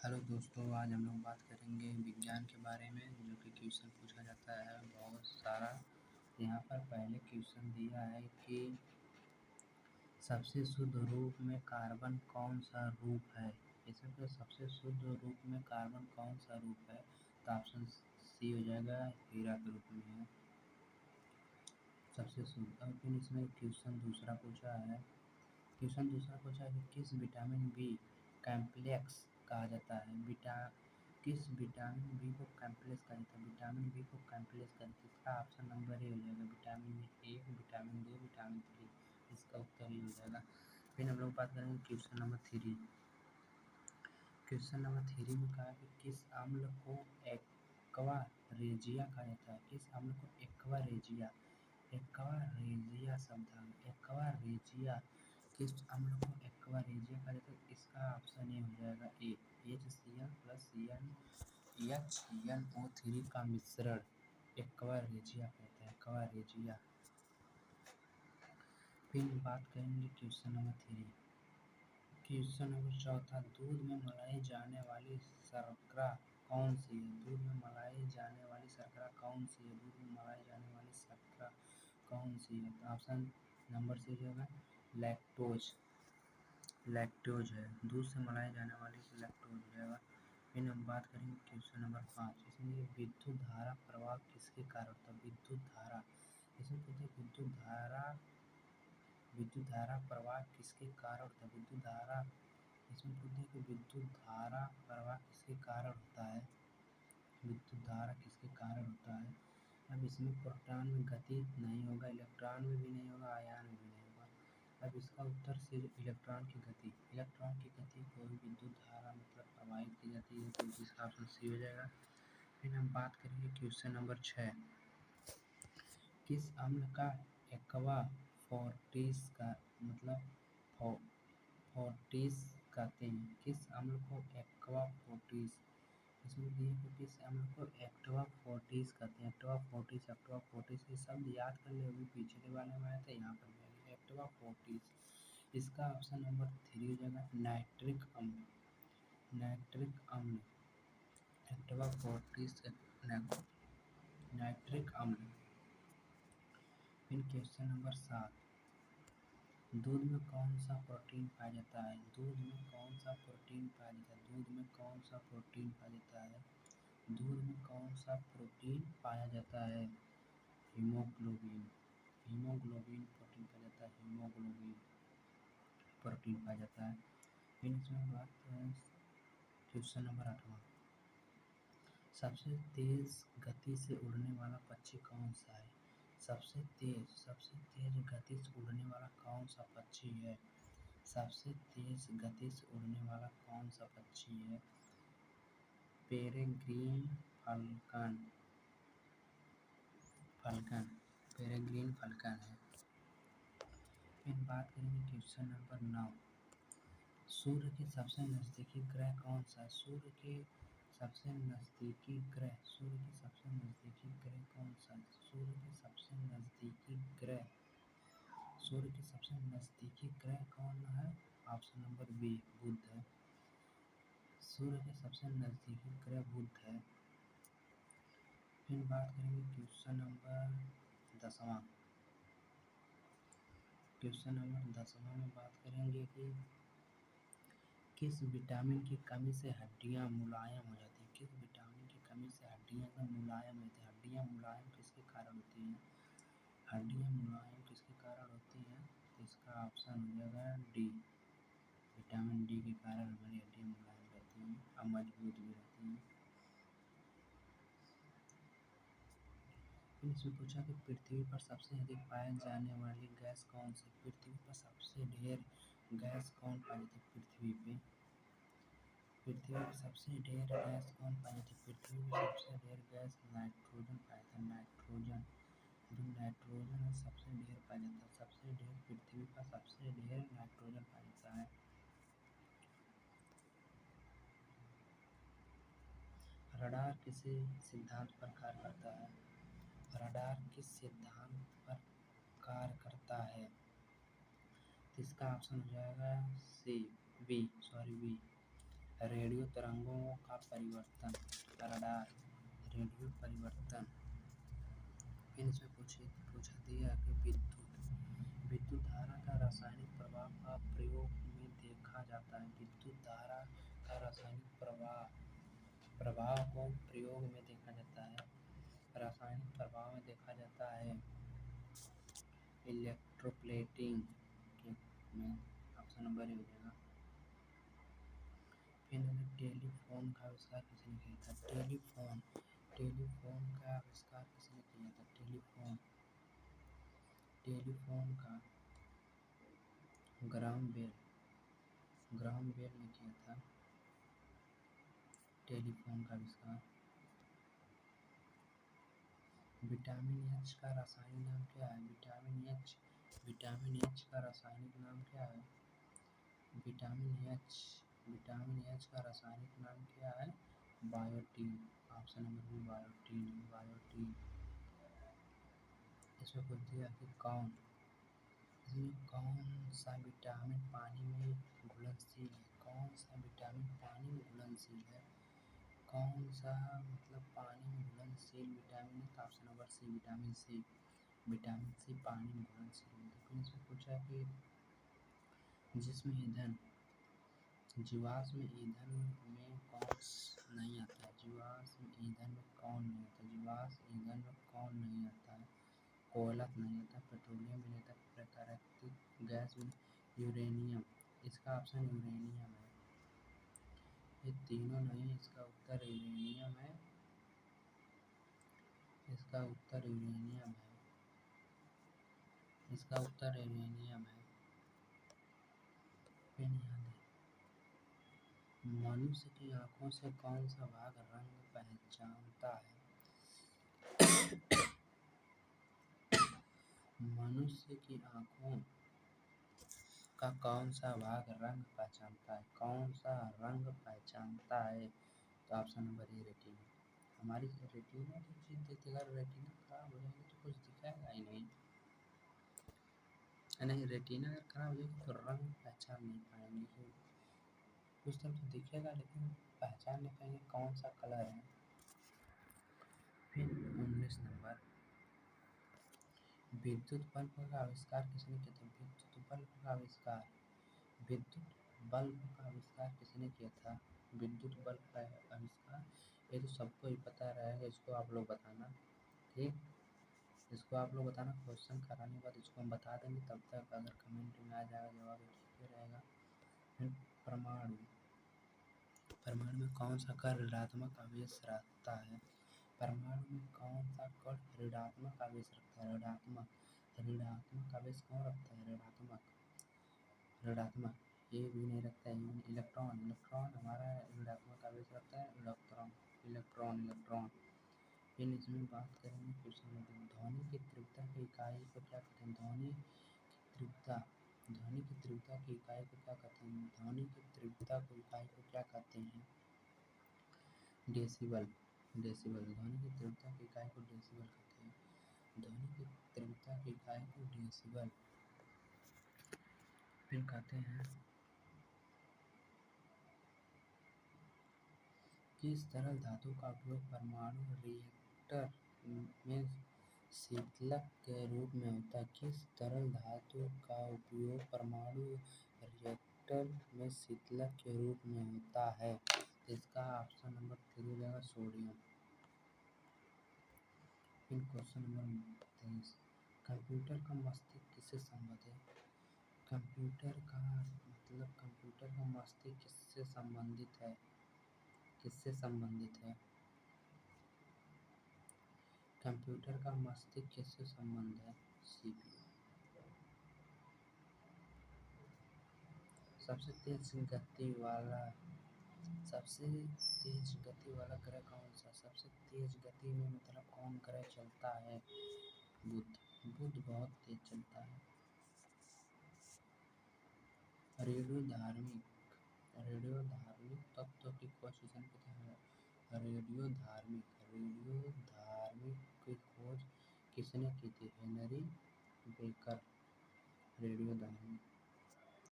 Hello दोस्तों, आज हम लोग बात करेंगे विज्ञान के बारे में, जो कि क्वेश्चन पूछा जाता है बहुत सारा। यहाँ पर पहले क्वेश्चन दिया है कि सबसे शुद्ध रूप में कार्बन कौन सा रूप है। इसमें तो सबसे शुद्ध रूप में कार्बन कौन सा रूप है, तो ऑप्शन सी हो जाएगा, हीरा के रूप में है सबसे शुद्ध। और फिर इसमें क्वेश्चन दूसरा पूछा है कि किस विटामिन बी कॉम्प्लेक्स कहा जाता है। किस विटामिन बी को कॉम्प्लेक्स कहा जाता है, विटामिन बी को कॉम्प्लेक्स कहा जाता है। इसका ऑप्शन नंबर ए हो जाएगा, विटामिन ए, विटामिन 2, विटामिन 3। इसका उत्तर ही हो जाएगा। फिर हम लोग बात करेंगे क्वेश्चन नंबर 3। क्वेश्चन नंबर 3 में कहा कि किस अम्ल को एक्वा रेजिया कहा जाता है। किस अम्ल को एक्वा रेजिया शब्द एक्वा रेजिया किस अम्ल को एक्वा रेजिया कहा जाता है। इसका ऑप्शन ए हो जाएगा, ए, HCl प्लस NH3 का मिश्रण एक्वा रेजिया कहते हैं, एक्वा रेजिया। फिर बात करेंगे क्वेश्चन नंबर 3। क्वेश्चन नंबर 4, दूध में मलाई जाने वाली शर्करा कौन सी है। दूध में मलाई जाने वाली शर्करा कौन सी है। दूध में मलाई जाने वाली शर्करा कौन सी है, तो ऑप्शन नंबर सी जो है लैक्टोज है। दूध से मलाई जाने वाली लैक्टोज हो जाएगा। फिर हम बात करेंगे क्वेश्चन नंबर 5। इसमें विद्युत धारा प्रवाह किसके कारण होता है। विद्युत धारा, इसमें पूछते हैं विद्युत धारा प्रवाह किसके कारण होता है। इसमें पूछते हैं कि विद्युत धारा प्रवाह किसके कारण होता है। विद्युत धारा किसके कारण होता है। अब इसमें प्रोटॉन में गति नहीं होगा, इलेक्ट्रॉन में भी नहीं होगा, आयन में भी नहीं होगा। अब इसका उत्तर सिर्फ इलेक्ट्रॉन की गति को ही विद्युत धारा मतलब प्रवाहित की जाती है, तो इसका ऑप्शन सी हो जाएगा। फिर हम बात करेंगे क्वेश्चन नंबर 6। किस अम्ल का एक्वा फोर्टिस का मतलब फोर्टिस कहते हैं। किस अम्ल को एक्वा फोर्टिस, इसमें दिए कि किस अम्ल को एक्वा फोर्टिस कहते हैं। एक्वा फोर्टिस ये शब्द याद कर ले, अभी पिछले वाले में आया था, यहाँ पर भी आएगा एक्वा फोर्टिस। इसका ऑप्शन नंबर 3 हो जाएगा, नाइट्रिक अम्ल एक्वा फोर्टिस नाइट्रिक अम्ल। फिर क्वेश्चन नंबर 7, दूध में कौन सा प्रोटीन पाया जाता है। दूध में कौन सा प्रोटीन पाया जाता है। दूध में कौन सा प्रोटीन पाया जाता है। दूध में कौन सा प्रोटीन पाया जाता है। हीमोग्लोबिन प्रोटीन पाया जाता है, हीमोग्लोबिन प्रोटीन पाया जाता है। फिर इसमें बात करें क्वेश्चन नंबर 8। सबसे तेज गति से उड़ने वाला पक्षी कौन सा है। सबसे तेज गति से उड़ने वाला कौन सा पक्षी है। सबसे तेज गति से उड़ने वाला कौन सा पक्षी है। पेरेग्रीन फाल्कन है। फिर बात करेंगे क्वेश्चन नंबर 9। सूर्य के सबसे नजदीकी ग्रह कौन सा है। सूर्य के सबसे नजदीकी ग्रह कौन सा है। सूर्य के सबसे नजदीकी ग्रह कौन है, ऑप्शन नंबर बी, बुध है। सूर्य के सबसे नजदीकी ग्रह बुध है। फिर बात करेंगे क्वेश्चन नंबर 10वां। में बात करेंगे कि किस विटामिन की कमी से हड्डियां मुलायम हो जाती हैं। किस विटामिन की कमी से हड्डियां एकदम मुलायम होती हैं। हड्डियां मुलायम किसके कारण होती हैं। तो इसका ऑप्शन हो जाएगा डी, विटामिन डी के कारण हमारी हड्डियां मुलायम रहती हैं और मजबूत भी रहती हैं। फिर इसमें पूछा कि पृथ्वी पर सबसे अधिक पाए जाने वाली गैस कौन सी। पृथ्वी पर सबसे ढेर गैस कौन पाई जाती है। पृथ्वी पर सबसे ढेर गैस कौन पाई जाती है। पृथ्वी पर सबसे ढेर गैस नाइट्रोजन पाया जाता है। नाइट्रोजन है सबसे ढेर पाया जाता है। पृथ्वी पर सबसे ढेर नाइट्रोजन पाया जाता है। रडार किस सिद्धांत पर कार्य करता है। रडार किस सिद्धांत पर कार्य करता है, तो इसका ऑप्शन हो जाएगा बी, रेडियो तरंगों का परिवर्तन, रडार, रेडियो परिवर्तन। फिर इसमें पूछा दिया कि विद्युत धारा का रासायनिक प्रभाव का प्रयोग में देखा जाता है। विद्युत धारा का रासायनिक प्रभाव को प्रयोग में देखा जाता है, रासायनिक प्रभाव में देखा जाता है इलेक्ट्रोप्लेटिंग में। ऑप्शन नंबर ए हो जाएगा। फिर टेलीफोन का आविष्कार किसने किया था? टेलीफोन का आविष्कार किसने किया था? टेलीफोन का ग्राहम बेल ने किया था टेलीफोन का आविष्कार। विटामिन एच का रासायनिक नाम क्या है? विटामिन एच का रासायनिक नाम क्या है? विटामिन एच का रासायनिक नाम क्या है? Biotin. Option number B biotin. इसमें पूछ दिया कि कौन सा विटामिन पानी में घुलनशील है? कौन सा विटामिन पानी में घुलनशील है? कौन सा मतलब पानी में घुलनशील विटामिन है? तो option number C vitamin C पानी में घुलनशील है। लेकिन इसमें पूछा कि जिसमें ईंधन जीवाश्म ईंधन में कौन नहीं आता है? जीवाश्म ईंधन में कौन नहीं आता? जीवाश्म ईंधन में कौन नहीं आता है? कोयला नहीं आता, पेट्रोलियम भी नहीं आता, प्राकृतिक गैस भी, यूरेनियम। इसका ऑप्शन यूरेनियम है। ये तीनों नहीं, इसका उत्तर यूरेनियम है। इसका उत्तर यूरेनियम है। इसका उत्तर यूरेनियम है। फिर यहाँ मनुष्य की आंखों से कौन सा भाग रंग पहचानता है? मनुष्य की आंखों का कौन सा भाग रंग पहचानता है? कौन सा रंग पहचानता है? तो ऑप्शन नंबर ए रेटिना। हमारी रेटिना की चीज देखते, अगर रेटिना खराब हो जाएगी तो कुछ दिखेगा ही नहीं। नहीं, रेटिना अगर खराब हो जाएगी तो रंग पहचान नहीं पाएंगे। कुछ तो दिखेगा लेकिन पहचान नहीं पाएंगे कौन सा कलर है। फिर 19 नंबर, विद्युत बल्ब का आविष्कार किसने किया था? विद्युत बल्ब का आविष्कार किसने किया था? विद्युत बल्ब का आविष्कार, ये तो सबको ही पता रहेगा, इसको आप लोग बताना। ठीक, इसको आप लोग बताना, क्वेश्चन कराने के बाद इसको हम बता देंगे। तब तक अगर कमेंट में आ जाएगा जवाब तो ठीक ही रहेगा। फिर परमाणु में कौन सा कण ऋणात्मक आवेश रखता है? परमाणु में कौन सा कण ऋणात्मक आवेश रखता है? ऋणात्मक आवेश कौन रखता है? ऋणात्मक ये भी नहीं रखता है। इलेक्ट्रॉन हमारा ऋणात्मक आवेश रखता है। इलेक्ट्रॉन। फिर इसमें बात करेंगे क्वेश्चन नंबर, ध्वनि की तीव्रता की इकाई को क्या कहते हैं? ध्वनि की तीव्रता की इकाई को क्या कहते हैं? ध्वनि की तीव्रता की इकाई को क्या कहते हैं? डेसिबल। ध्वनि की तीव्रता की इकाई को डेसिबल कहते हैं। ध्वनि की तीव्रता की इकाई को डेसिबल। फिर कहते हैं किस तरल धातु का उपयोग परमाणु रिएक्टर में शीतलक के रूप में होता है? किस तरल धातु का उपयोग परमाणु रिएक्टर में शीतलक के रूप में होता है? इसका ऑप्शन नंबर 3 हो जाएगा, सोडियम। फिर क्वेश्चन नंबर 23, कंप्यूटर का मस्तिष्क किससे संबंधित है? कंप्यूटर का मस्तिष्क किससे संबंधित है? कंप्यूटर का मस्तिष्क किससे संबंधित है? सीपीयू। सबसे तेज गति वाला ग्रह कौन सा? सबसे तेज गति में मतलब कौन ग्रह चलता है? बुध बहुत तेज चलता है। रेडियो धार्मिक तत्व की खोज किसने की थी? रेडियो धार्मिक की खोज किसने की थी? Henry baker. रेडियो धार्मिक